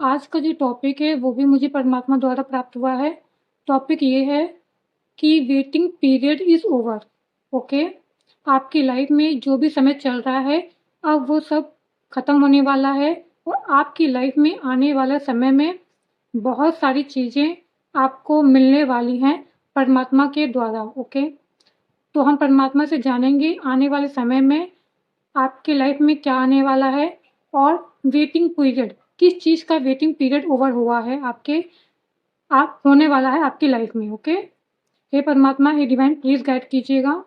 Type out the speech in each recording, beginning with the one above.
आज का जो टॉपिक है वो भी मुझे परमात्मा द्वारा प्राप्त हुआ है। टॉपिक ये है कि waiting period is over. Okay, आपकी लाइफ में जो भी समय चल रहा है अब वो सब ख़त्म होने वाला है और आपकी लाइफ में आने वाला समय में बहुत सारी चीज़ें आपको मिलने वाली हैं परमात्मा के द्वारा। ओके, तो हम परमात्मा से जानेंगे आने वाले समय में आपके लाइफ में क्या आने वाला है और वेटिंग पीरियड किस चीज़ का वेटिंग पीरियड ओवर हुआ है आपके आप होने वाला है आपकी लाइफ में। ओके, हे परमात्मा, हे डिवाइन, प्लीज़ गाइड कीजिएगा।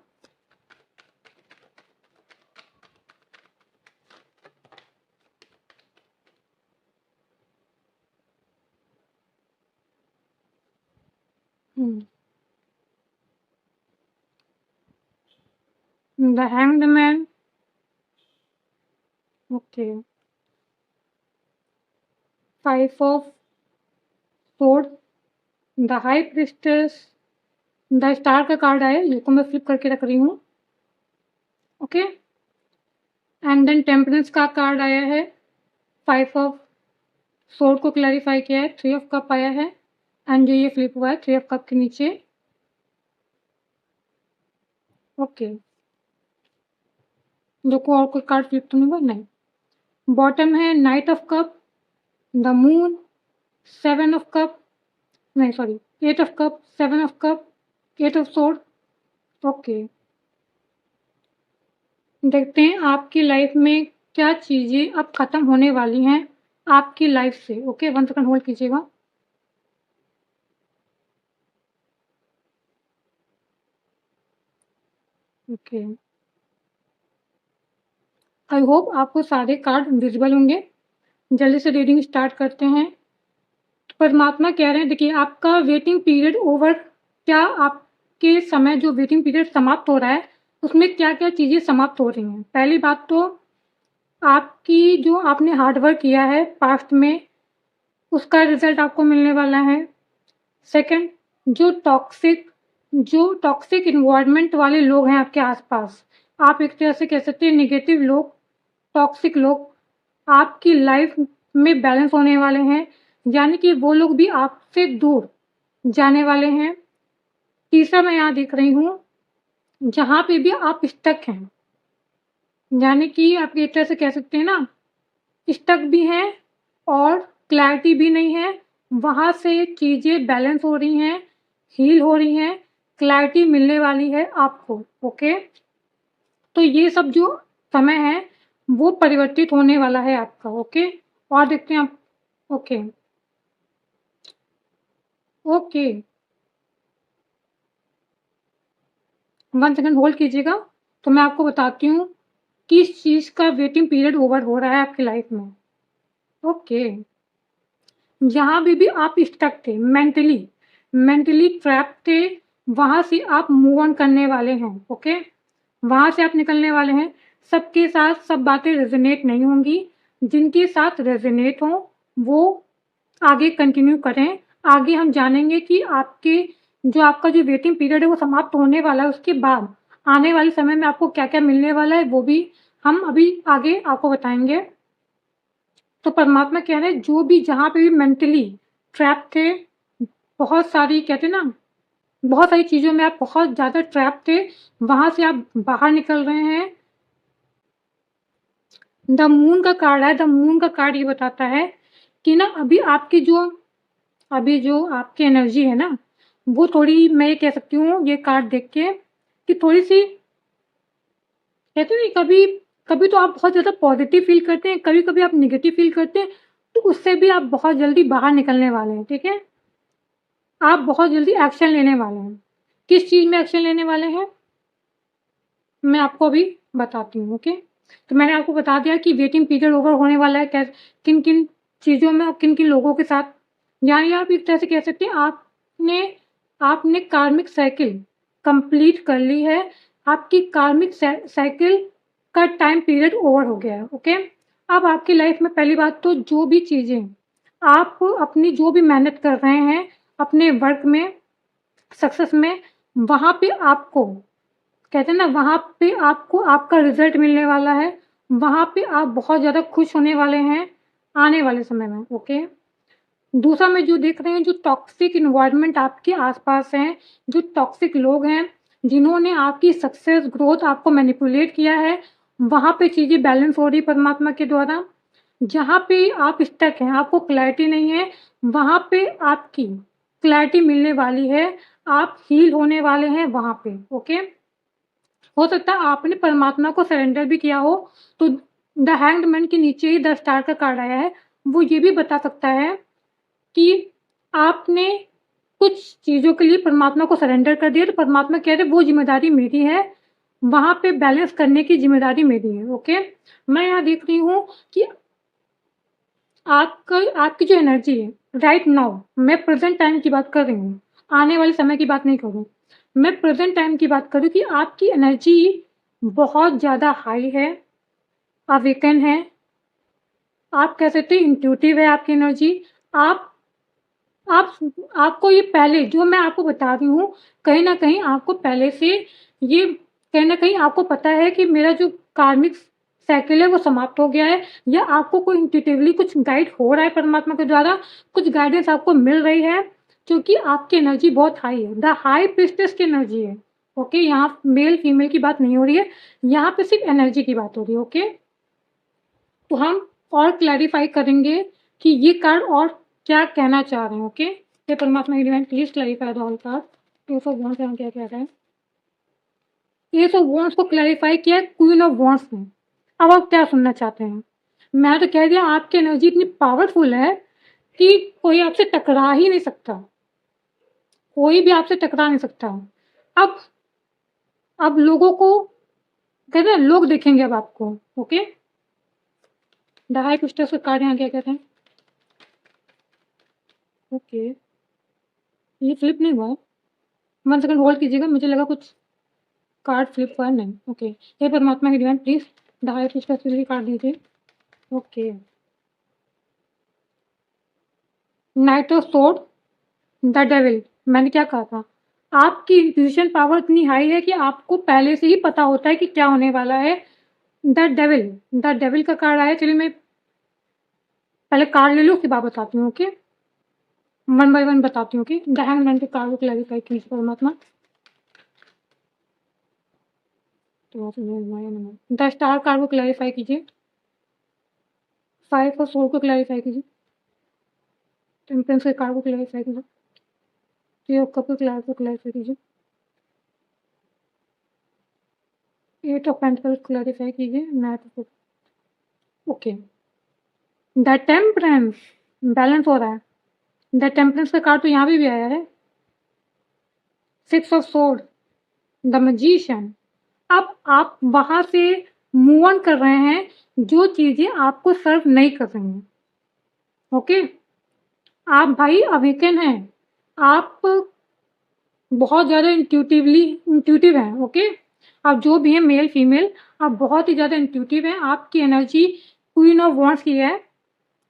The hanged man. Okay, 5 of sword, the high priestess, the star का कार्ड आया जिसको मैं फ्लिप करके रख रही हूँ। ओके, एंड देन टेम्परेंस का कार्ड आया है। 5 ऑफ स्वॉर्ड को क्लैरिफाई किया है। 3 ऑफ कप आया है एंड जो ये फ्लिप हुआ है 3 ऑफ कप के नीचे। ओके, देखो और कोई कार्ड फ्लिप तो नहीं हुआ, नहीं। बॉटम है knight of cup, the moon, 7 of cup, नहीं sorry 8 of cup, 7 of cup, 8 of sword. Okay, देखते हैं आपकी लाइफ में क्या चीज़ें अब ख़त्म होने वाली हैं आपकी लाइफ से। ओके, 1 सेकंड होल्ड कीजिएगा। ओके, आई होप आपको सारे कार्ड विजिबल होंगे। जल्दी से रीडिंग स्टार्ट करते हैं। परमात्मा कह रहे हैं, देखिए आपका वेटिंग पीरियड ओवर, क्या आपके समय जो वेटिंग पीरियड समाप्त हो रहा है उसमें क्या क्या चीज़ें समाप्त हो रही हैं। पहली बात तो आपकी जो आपने हार्ड वर्क किया है पास्ट में उसका रिजल्ट आपको मिलने वाला है। सेकंड, जो टॉक्सिक इन्वायरमेंट वाले लोग हैं आपके आसपास, आप एक तरह से कह सकते हैं नेगेटिव लोग, टॉक्सिक लोग आपकी लाइफ में बैलेंस होने वाले हैं, यानी कि वो लोग भी आपसे दूर जाने वाले हैं। तीसरा मैं यहाँ देख रही हूँ जहाँ पे भी आप स्टक हैं, यानी कि आप एक तरह से कह सकते हैं ना स्टक भी हैं और क्लैरिटी भी नहीं है, वहाँ से चीज़ें बैलेंस हो रही हैं, हील हो रही हैं, क्लैरिटी मिलने वाली है आपको। ओके, तो ये सब जो समय है वो परिवर्तित होने वाला है आपका। ओके, और देखते हैं आप। ओके, ओके, 1 सेकंड होल्ड कीजिएगा। तो मैं आपको बताती हूँ किस चीज़ का वेटिंग पीरियड ओवर हो रहा है आपकी लाइफ में। ओके, जहाँ भी आप स्टक थे, मेंटली ट्रैप थे, वहाँ से आप मूव ऑन करने वाले हैं। ओके, वहाँ से आप निकलने वाले हैं। सबके साथ सब बातें रेजोनेट नहीं होंगी, जिनके साथ रेजोनेट हों वो आगे कंटिन्यू करें। आगे हम जानेंगे कि आपका जो वेटिंग पीरियड है वो समाप्त होने वाला है, उसके बाद आने वाले समय में आपको क्या क्या मिलने वाला है वो भी हम अभी आगे आपको बताएंगे। तो परमात्मा कह रहे हैं जो भी जहाँ पे भी मेंटली ट्रैप थे, बहुत सारी कहते हैं ना बहुत सारी चीज़ों में आप बहुत ज़्यादा ट्रैप थे, वहाँ से आप बाहर निकल रहे हैं। द मून का कार्ड है। द मून का कार्ड ये बताता है कि ना अभी जो आपकी एनर्जी है ना वो थोड़ी, मैं ये कह सकती हूँ ये कार्ड देख के कि थोड़ी सी कहते नहीं, कभी कभी तो आप बहुत ज़्यादा पॉजिटिव फील करते हैं, कभी कभी आप नेगेटिव फील करते हैं, तो उससे भी आप बहुत जल्दी बाहर निकलने वाले हैं। ठीक है, आप बहुत जल्दी एक्शन लेने वाले हैं। किस चीज़ में एक्शन लेने वाले हैं मैं आपको अभी बताती हूँ। ओके, तो मैंने आपको बता दिया कि वेटिंग पीरियड ओवर होने वाला है, कैसे किन किन चीज़ों में और किन किन लोगों के साथ, यानी आप एक तरह से कह सकते हैं आपने आपने कार्मिक साइकिल कंप्लीट कर ली है। आपकी कार्मिक साइकिल का टाइम पीरियड ओवर हो गया है। ओके, अब आपकी लाइफ में पहली बात तो जो भी चीज़ें आप अपनी जो भी मेहनत कर रहे हैं अपने वर्क में, सक्सेस में, वहाँ पे आपको कहते हैं ना वहाँ पे आपको आपका रिजल्ट मिलने वाला है, वहाँ पे आप बहुत ज़्यादा खुश होने वाले हैं आने वाले समय में। ओके, दूसरा मैं जो देख रहे हैं, जो टॉक्सिक इन्वायरमेंट आपके आसपास हैं, जो टॉक्सिक लोग हैं, जिन्होंने आपकी सक्सेस ग्रोथ आपको मैनिपुलेट किया है, वहाँ पे चीज़ें बैलेंस हो रही परमात्मा के द्वारा। जहाँ पे आप स्टक हैं, आपको क्लैरिटी नहीं है, वहाँ पे आपकी क्लैरिटी मिलने वाली है, आप हील होने वाले हैं वहाँ पे, ओके। हो सकता है आपने परमात्मा को सरेंडर भी किया हो, तो द हैंग्ड मैन के नीचे ही द स्टार का कार्ड आया है, वो ये भी बता सकता है कि आपने कुछ चीज़ों के लिए परमात्मा को सरेंडर कर दिया, तो परमात्मा कह रहे वो ज़िम्मेदारी मेरी है, वहाँ पे बैलेंस करने की ज़िम्मेदारी मेरी है, ओके। मैं यहाँ देख रही हूँ कि आपकी जो एनर्जी है राइट नाउ, मैं प्रेजेंट टाइम की बात कर रही हूँ, आने वाले समय की बात नहीं कर रही हूँ, मैं प्रेजेंट टाइम की बात कर रही हूँ कि आपकी एनर्जी बहुत ज़्यादा हाई है, अवेकन है, आप कह सकते हैं इंट्यूटिव है आपकी एनर्जी। आप आप आपको ये पहले जो मैं आपको बता रही हूँ, कहीं न कहीं आपको पहले से ये कहीं न कहीं आपको पता है कि मेरा जो कार्मिक साइकिल है वो समाप्त हो गया है, या आपको कोई इंट्यूटिवली कुछ गाइड हो रहा है परमात्मा के द्वारा, कुछ गाइडेंस आपको मिल रही है, क्योंकि आपकी एनर्जी बहुत हाई है, द हाई प्रीस्टेस की एनर्जी है, ओके। यहाँ मेल फीमेल की बात नहीं हो रही है, यहाँ पे सिर्फ एनर्जी की बात हो रही है, ओके। तो हम और क्लैरिफाई करेंगे कि ये कार्ड और क्या कहना चाह रहे हैं, ओके। हे परमात्मा की divine please clarify the all card. S of wands यहाँ क्या कह रहा है? एस ऑफ वॉन्ड्स को क्लैरिफाई किया क्वीन ऑफ वॉन्ड्स ने। अब आप क्या सुनना चाहते हैं? मैं तो कह दिया आपकी एनर्जी इतनी पावरफुल है कि कोई आपसे टकरा ही नहीं सकता, कोई भी आपसे टकरा नहीं सकता। अब अब लोगों को कहते हैं लोग देखेंगे अब आपको, ओके। द हाई प्रीस्टेस का कार्ड यहाँ क्या कहते हैं? ओके, ये फ्लिप नहीं हुआ है, 1 सेकंड होल्ड कीजिएगा, मुझे लगा कुछ कार्ड फ्लिप हुआ है, नहीं, ओके। हे परमात्मा की divine please the high priestess के लिए कार्ड दीजिए, okay. Knight of sword, the devil. मैंने क्या कहा था? आपकी इंट्यूशन पावर इतनी हाई है कि आपको पहले से ही पता होता है कि क्या होने वाला है। द डेविल का कार्ड आया, चलिए मैं पहले कार्ड ले लूँ उसके बाद बताती हूँ, ओके। 1 बाय 1 बताती हूँ, ओके। द हैंगमैन के कार्ड को क्लैरिफाई कीजिए परमात्मा। द स्टार कार्ड को क्लैरिफाई कीजिए। 5 और सोल को क्लैरिफाई कीजिए। टेम्परेंस के कार्ड को क्लैरिफाई कीजिए। 3 ऑफ कप के कार्ड को क्लैरिफाई कीजिए। 8 ऑफ पेंटिकल्स क्लैरिफाई कीजिए। Night of, okay. The temperance balance हो रहा है। द टेम्परेंस का कार्ड तो यहाँ भी आया है। 6 ऑफ सोर्ड, द मैजिशियन। अब आप वहां से मूव ऑन कर रहे हैं जो चीजें आपको सर्व नहीं कर रही हैं, ओके। आप भाई अवेकन हैं, आप बहुत ज़्यादा इंट्यूटिव हैं, ओके। आप जो भी हैं मेल फीमेल, आप बहुत ही ज़्यादा इंट्यूटिव हैं, आपकी एनर्जी क्वीन ऑफ वॉन्ड्स की है,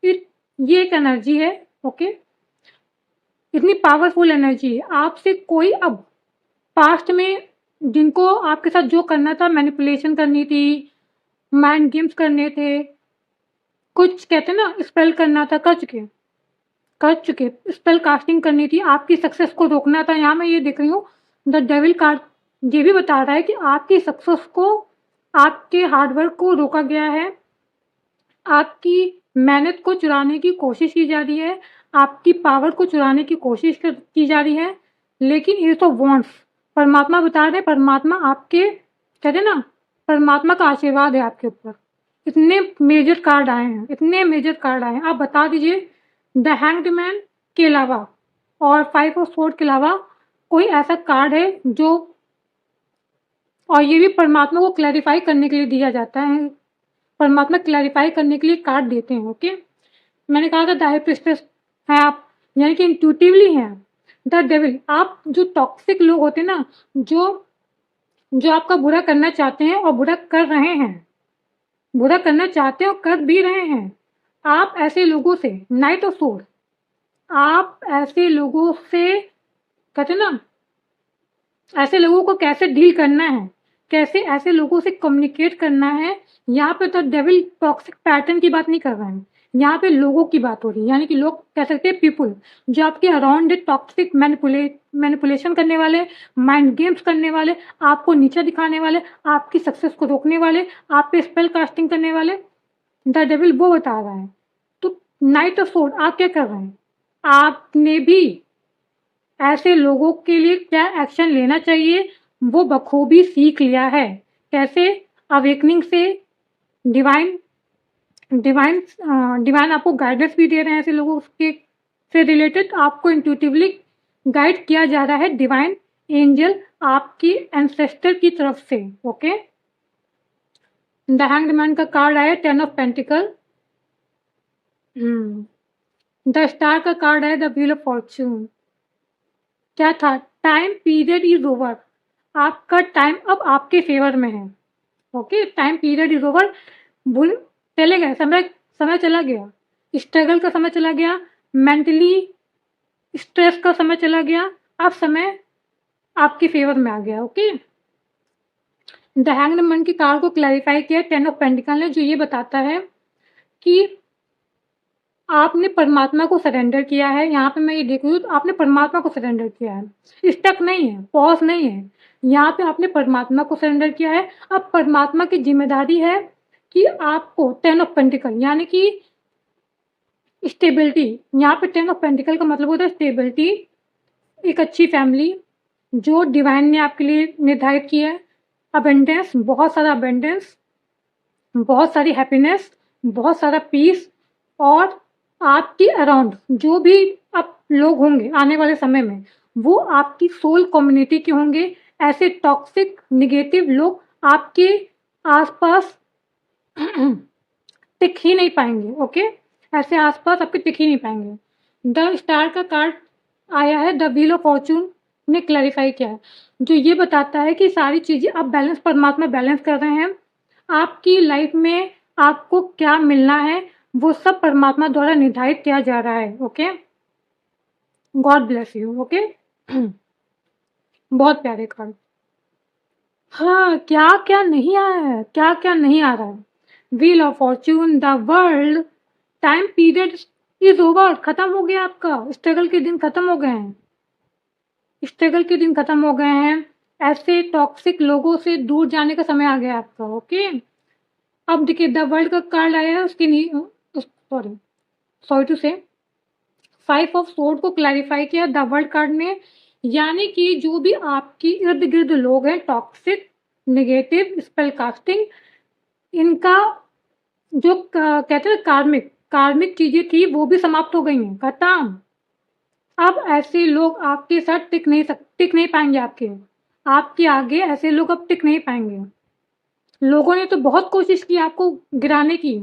ये एक एनर्जी है, ओके। इतनी पावरफुल एनर्जी है, आपसे कोई अब पास्ट में जिनको आपके साथ जो करना था, मैनिपुलेशन करनी थी, माइंड गेम्स करने थे, कुछ कहते हैं ना स्पेल करना था, कर चुके स्पेल कास्टिंग करनी थी, आपकी सक्सेस को रोकना था। यहाँ मैं ये देख रही हूँ द डेविल कार्ड ये भी बता रहा है कि आपकी सक्सेस को, आपके हार्डवर्क को रोका गया है, आपकी मेहनत को चुराने की कोशिश की जा रही है, आपकी पावर को चुराने की कोशिश की जा रही है। लेकिन ये तो वॉन्ट्स परमात्मा बता रहे हैं, परमात्मा आपके कहते हैं ना, परमात्मा का आशीर्वाद है आपके ऊपर। इतने मेजर कार्ड आए हैं, इतने मेजर कार्ड आए हैं, आप बता दीजिए द हैंग्ड मैन के अलावा और 5 ऑफ सोर्ड के अलावा कोई ऐसा कार्ड है जो, और ये भी परमात्मा को क्लैरिफाई करने के लिए दिया जाता है, परमात्मा क्लैरिफाई करने के लिए कार्ड देते हैं, ओके। मैंने कहा था द हाई प्रीस्टेस है आप, यानी कि इंट्यूटिवली हैं। द डेविल, आप जो टॉक्सिक लोग होते हैं ना, जो जो आपका बुरा करना चाहते हैं और बुरा कर रहे हैं, बुरा करना चाहते हैं और कर भी रहे हैं, आप ऐसे लोगों से, नाइट ऑफ सोर्ड, आप ऐसे लोगों से कहते हैं ना, ऐसे लोगों को कैसे डील करना है, कैसे ऐसे लोगों से कम्युनिकेट करना है। यहाँ पे तो डेविल टॉक्सिक पैटर्न की बात नहीं कर रहे हैं, यहाँ पे लोगों की बात हो रही है, यानी कि लोग कह सकते हैं पीपल, जो आपके अराउंड टॉक्सिक मैनिपुलेशन करने वाले, माइंड गेम्स करने वाले, आपको नीचा दिखाने वाले, आपकी सक्सेस को रोकने वाले, आप पे स्पेल कास्टिंग करने वाले, द डेविल वो बता रहा है। तो नाइट ऑफ सोर्ड आप क्या कर रहे हैं? आपने भी ऐसे लोगों के लिए क्या एक्शन लेना चाहिए वो बखूबी सीख लिया है। कैसे? अवेकनिंग से डिवाइन डिवाइन डिवाइन आपको गाइडेंस भी दे रहे हैं, ऐसे लोगों के से रिलेटेड आपको इंट्यूटिवली गाइड किया जा रहा है डिवाइन एंजल आपकी एंसेस्टर की तरफ से। ओके, द हैंग्ड मैन का कार्ड आया 10 ऑफ पेंटिकल। द स्टार का कार्ड है द व्हील ऑफ फॉर्च्यून। क्या था? Time period is over. आपका टाइम अब आपके फेवर में है। Okay, time period is over. भूल चले गए, समय समय चला गया, स्ट्रगल का समय चला गया, मेंटली स्ट्रेस का समय चला गया, अब समय आपके फेवर में आ गया। ओके, द हैंग्ड मैन की कार्ड को क्लैरिफाई किया 10 ऑफ पेंटिकल ने, जो ये बताता है कि आपने परमात्मा को सरेंडर किया है। यहाँ पे मैं ये देख रही हूँ, तो आपने परमात्मा को सरेंडर किया है, स्टक नहीं है, पॉज नहीं है, यहाँ पे आपने परमात्मा को सरेंडर किया है। अब परमात्मा की जिम्मेदारी है कि आपको 10 ऑफ पेंटिकल यानी कि स्टेबिलिटी, यहाँ पे 10 ऑफ पेंटिकल का मतलब होता है स्टेबिलिटी, एक अच्छी फैमिली जो डिवाइन ने आपके लिए निर्धारित किया है, अबेंडेंस, बहुत सारा अबेंडेंस, बहुत सारी हैप्पीनेस, बहुत सारा पीस, और आपके अराउंड जो भी आप लोग होंगे आने वाले समय में वो आपकी सोल कम्युनिटी के होंगे। ऐसे टॉक्सिक निगेटिव लोग आपके आसपास टिक ही नहीं पाएंगे। ओके, ऐसे आसपास आपके टिक ही नहीं पाएंगे। द स्टार का कार्ड आया है द व्हील ऑफ फॉर्चून ने क्लैरिफाई किया है, जो ये बताता है कि सारी चीज़ें आप बैलेंस, परमात्मा बैलेंस कर रहे हैं। आपकी लाइफ में आपको क्या मिलना है वो सब परमात्मा द्वारा निर्धारित किया जा रहा है। Okay, God bless you. Okay, बहुत प्यारे कार्ड। हाँ, क्या क्या नहीं आया है, क्या क्या नहीं आ रहा है। Wheel of Fortune, the world, time period is over, खत्म हो गया आपका, स्ट्रगल के दिन खत्म हो गए हैं, स्ट्रगल के दिन खत्म हो गए हैं। ऐसे टॉक्सिक लोगों से दूर जाने का समय आ गया आपका। ओके, अब देखिए द वर्ल्ड का कार्ड आया है, उसकी सॉरी टू से 5 ऑफ सोर्ड को क्लैरिफाई किया द वर्ल्ड कार्ड ने, यानी कि जो भी आपकी इर्द गिर्द लोग हैं टॉक्सिक, नेगेटिव, स्पेल कास्टिंग, इनका जो कहते हैं कार्मिक कार्मिक चीजें थी वो भी समाप्त हो गई हैं, खत्म। अब ऐसे लोग आपके साथ टिक नहीं पाएंगे, आपके आगे ऐसे लोग अब टिक नहीं पाएंगे। लोगों ने तो बहुत कोशिश की आपको गिराने की,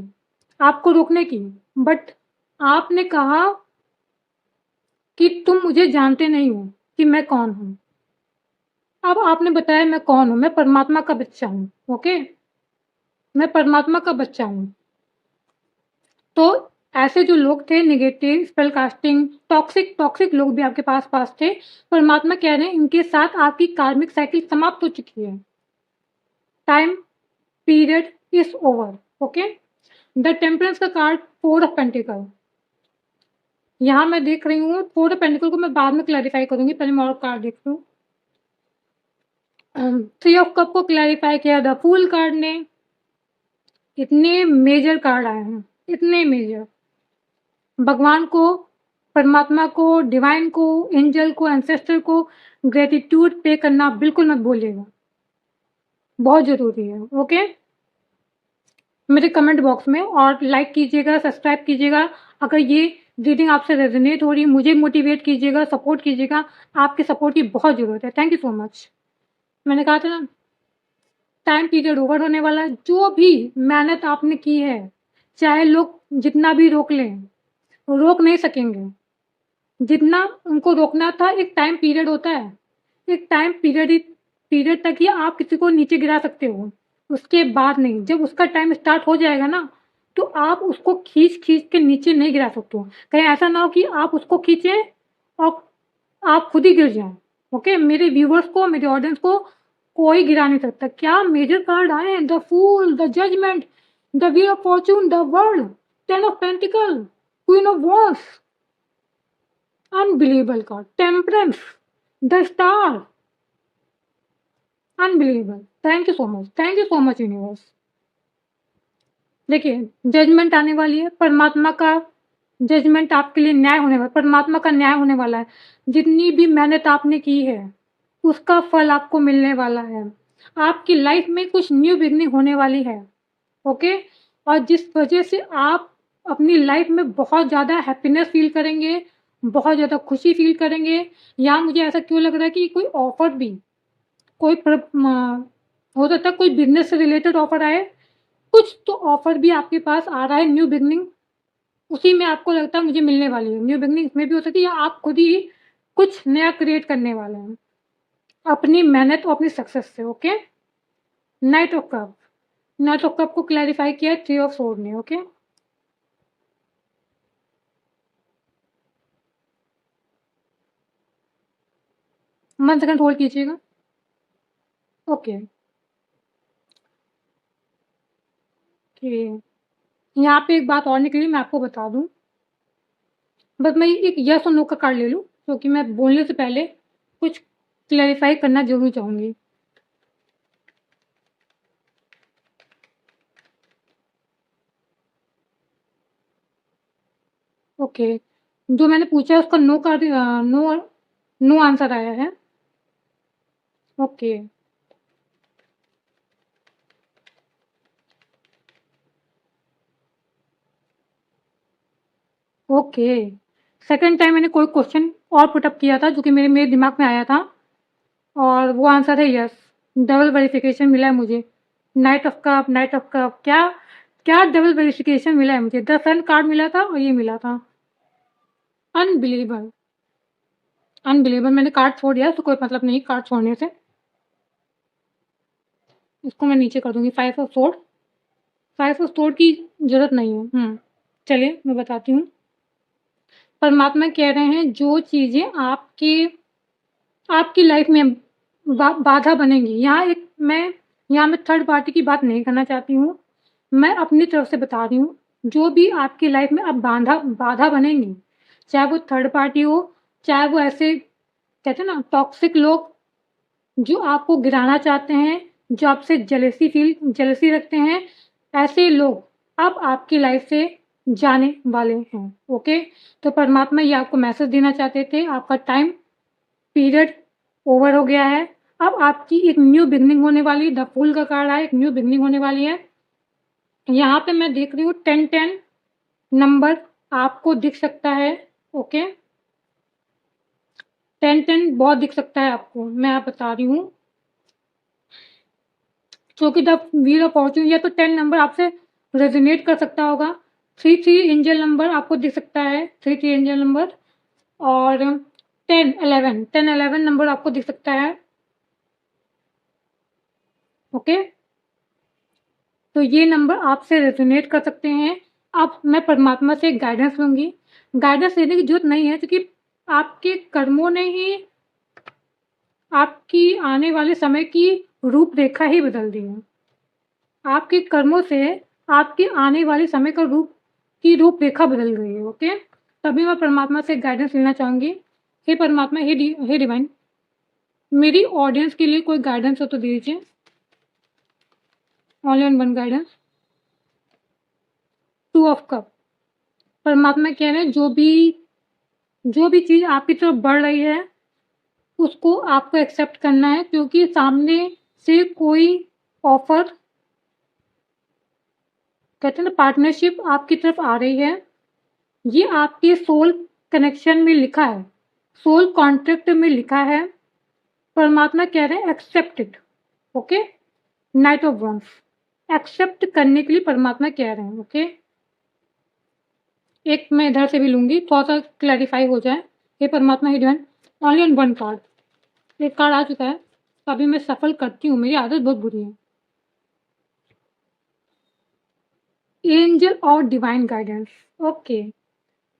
आपको रोकने की, बट आपने कहा कि तुम मुझे जानते नहीं हो कि मैं कौन हूँ। अब आपने बताया मैं कौन हूँ, मैं परमात्मा का बच्चा हूँ। ओके, मैं परमात्मा का बच्चा हूँ। तो ऐसे जो लोग थे नेगेटिव, स्पेल कास्टिंग, टॉक्सिक लोग भी आपके पास थे, परमात्मा कह रहे हैं इनके साथ आपकी कार्मिक साइकिल समाप्त हो चुकी है। Time period is over. Okay, the temperance का कार्ड 4 ऑफ पेंटिकल, यहाँ मैं देख रही हूँ 4 ऑफ पेंटिकल को मैं बाद में क्लैरिफाई करूंगी, पहले मैं और कार्ड देख लूँ। 3 ऑफ कप को क्लैरिफाई किया द फूल कार्ड ने। इतने मेजर कार्ड आए हैं, इतने मेजर। भगवान को, परमात्मा को, डिवाइन को, एंजल को, एंसेस्टर को ग्रेटिट्यूड पे करना बिल्कुल मत भूलिएगा, बहुत ज़रूरी है। ओके, मेरे कमेंट बॉक्स में और लाइक कीजिएगा, सब्सक्राइब कीजिएगा। अगर ये रीडिंग आपसे रेजोनेट हो रही है, मुझे मोटिवेट कीजिएगा, सपोर्ट कीजिएगा, आपके सपोर्ट की बहुत ज़रूरत है। Thank you so much. मैंने कहा था ना टाइम पीरियड ओवर होने वाला है। जो भी मेहनत आपने की है, चाहे लोग जितना भी रोक लें, रोक नहीं सकेंगे। जितना उनको रोकना था, एक टाइम पीरियड होता है, एक टाइम पीरियड तक ही आप किसी को नीचे गिरा सकते हो, उसके बाद नहीं। जब उसका टाइम स्टार्ट हो जाएगा ना, तो आप उसको खींच के नीचे नहीं गिरा सकते हो। कहीं ऐसा ना हो कि आप उसको खींचें और आप खुद ही गिर जाएं। ओके, मेरे व्यूवर्स को, मेरे ऑडियंस को कोई गिरा नहीं सकता। क्या मेजर कार्ड आए हैं, the fool, the judgement, the wheel of fortune, the world. 10 of Pentacles, Queen of Wands, unbelievable card, Temperance, the Star, unbelievable. Thank you so much universe. देखिए, जजमेंट आने वाली है, परमात्मा का जजमेंट आपके लिए न्याय होने वाला, परमात्मा का न्याय होने वाला है। जितनी भी मेहनत आपने की है उसका फल आपको मिलने वाला है। आपकी लाइफ में कुछ न्यू बिगनिंग होने वाली है, ओके। और जिस वजह से आप अपनी लाइफ में बहुत ज़्यादा हैप्पीनेस फील करेंगे, बहुत ज़्यादा खुशी फील करेंगे। यहाँ मुझे ऐसा क्यों लग रहा है कि कोई ऑफर भी, कोई हो सकता है कोई बिजनेस से रिलेटेड ऑफर आए, कुछ तो ऑफर भी आपके पास आ रहा है, न्यू बिगनिंग उसी में आपको लगता है मुझे मिलने वाली है। न्यू बिगनिंग इसमें भी हो सकती है, या आप खुद ही कुछ नया क्रिएट करने वाले हैं अपनी मेहनत और अपनी सक्सेस से, okay. Knight of cup, night of cup को क्लैरिफाई किया 3 ऑफ सोर्ड ने, ओके। वन सेकंड होल्ड कीजिएगा, ओके। यहाँ पे एक बात और निकली, मैं आपको बता दूं, बस मैं एक यस और नो का कार्ड ले लूं, क्योंकि मैं बोलने से पहले कुछ क्लैरिफाई करना जरूर चाहूंगी। ओके, जो मैंने पूछा है उसका नो का नो नो आंसर आया है, ओके। ओके, सेकंड टाइम मैंने कोई क्वेश्चन और पुटअप किया था जो कि मेरे दिमाग में आया था, और वो आंसर है यस। डबल वेरिफिकेशन मिला है मुझे। Night of cup, night of cup, क्या क्या डबल वेरिफिकेशन मिला है मुझे। द सन कार्ड मिला था और ये मिला था। Unbelievable, unbelievable. मैंने कार्ड छोड़ दिया तो कोई मतलब नहीं कार्ड छोड़ने से। इसको मैं नीचे कर दूंगी। 5 ऑफ सोर्ड, 5 ऑफ सोर्ड की जरूरत नहीं है। चलिए मैं बताती हूँ। परमात्मा कह रहे हैं जो चीज़ें आपकी लाइफ में बाधा बनेंगी, यहाँ मैं थर्ड पार्टी की बात नहीं करना चाहती हूँ, मैं अपनी तरफ से बता रही हूँ। जो भी आपकी लाइफ में अब बाधा बनेंगी, चाहे वो थर्ड पार्टी हो, चाहे वो ऐसे कहते हैं ना टॉक्सिक लोग जो आपको गिराना चाहते हैं, जो आपसे जेलसी रखते हैं, ऐसे लोग अब आपकी लाइफ से जाने वाले हैं, ओके। तो परमात्मा ये आपको मैसेज देना चाहते थे, आपका टाइम पीरियड ओवर हो गया है। अब आपकी एक न्यू बिगनिंग होने वाली है। द फूल का कार्ड है, एक न्यू बिगनिंग होने वाली है। यहाँ पे मैं देख रही हूँ 10-10 नंबर आपको दिख सकता है, ओके। 10-10 बहुत दिख सकता है आपको, मैं आप बता रही हूँ, क्योंकि द व्हील ऑफ फॉर्च्यून, या तो 10 नंबर आपसे रेजोनेट कर सकता होगा। 3 एंजल नंबर आपको दिख सकता है, 3 एंजल नंबर, और 10-11 नंबर आपको दिख सकता है, ओके। तो ये नंबर आपसे रेजोनेट कर सकते हैं। अब मैं परमात्मा से गाइडेंस लूंगी। गाइडेंस लेने की जरूरत नहीं है, क्योंकि आपके कर्मों ने ही आपकी आने वाले समय की रूपरेखा ही बदल दी है। आपके कर्मों से आपके आने वाले समय का रूपरेखा बदल गई है, ओके। तभी मैं परमात्मा से गाइडेंस लेना चाहूंगी। हे परमात्मा, हे डिवाइन, मेरी ऑडियंस के लिए कोई गाइडेंस हो तो दीजिए। Only on one guidance. 2 of cup, परमात्मा कह रहे हैं जो भी चीज़ आपकी तरफ बढ़ रही है उसको आपको एक्सेप्ट करना है, क्योंकि सामने से कोई ऑफर, कहते हैं ना पार्टनरशिप आपकी तरफ आ रही है। ये आपके सोल कनेक्शन में लिखा है, सोल कॉन्ट्रैक्ट में लिखा है। परमात्मा कह रहे हैं accept it, okay. Knight of wands, accept करने के लिए परमात्मा कह रहे हैं, ओके। एक मैं इधर से भी लूंगी, थोड़ा सा क्लैरिफाई हो जाए। हे परमात्मा, हे divine, only on one card. एक कार्ड आ चुका है, अभी मैं सफल करती हूँ, मेरी आदत बहुत बुरी है। एंजल और डिवाइन गाइडेंस, ओके।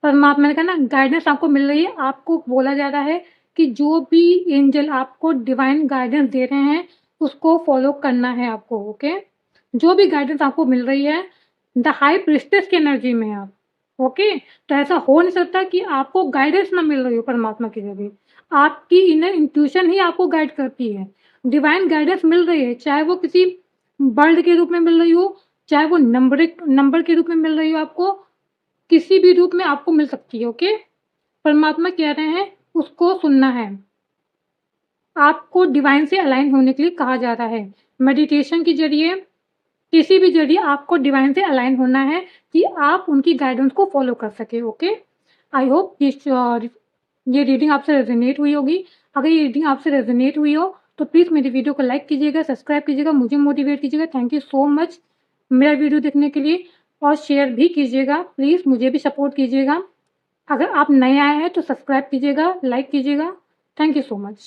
परमात्मा ने कहा ना गाइडेंस आपको मिल रही है। आपको बोला जा रहा है कि जो भी एंजल आपको डिवाइन गाइडेंस दे रहे हैं उसको फॉलो करना है आपको, ओके। जो भी गाइडेंस आपको मिल रही है द हाई प्रीस्टेस की एनर्जी में आप, ओके। तो ऐसा हो नहीं सकता कि आपको गाइडेंस ना मिल रही हो परमात्मा के जरिए। आपकी इनर इंट्यूशन ही आपको गाइड करती है। डिवाइन गाइडेंस मिल रही है, चाहे वो किसी बर्ड के रूप में मिल रही हो, चाहे वो नंबर के रूप में मिल रही हो आपको, किसी भी रूप में आपको मिल सकती है, ओके। परमात्मा कह रहे हैं उसको सुनना है। आपको डिवाइन से अलाइन होने के लिए कहा जा रहा है। मेडिटेशन के ज़रिए, किसी भी ज़रिए आपको डिवाइन से अलाइन होना है कि आप उनकी गाइडेंस को फ़ॉलो कर सकें, ओके। आई होप ये रीडिंग आपसे रेज़ोनेट हुई होगी। अगर ये रीडिंग आपसे रेज़ोनेट हुई हो, तो प्लीज़ मेरी वीडियो को लाइक कीजिएगा, सब्सक्राइब कीजिएगा, मुझे मोटिवेट कीजिएगा। थैंक यू सो मच मेरा वीडियो देखने के लिए, और शेयर भी कीजिएगा। प्लीज़ मुझे भी सपोर्ट कीजिएगा। अगर आप नए आए हैं तो सब्सक्राइब कीजिएगा, लाइक कीजिएगा। Thank you so much.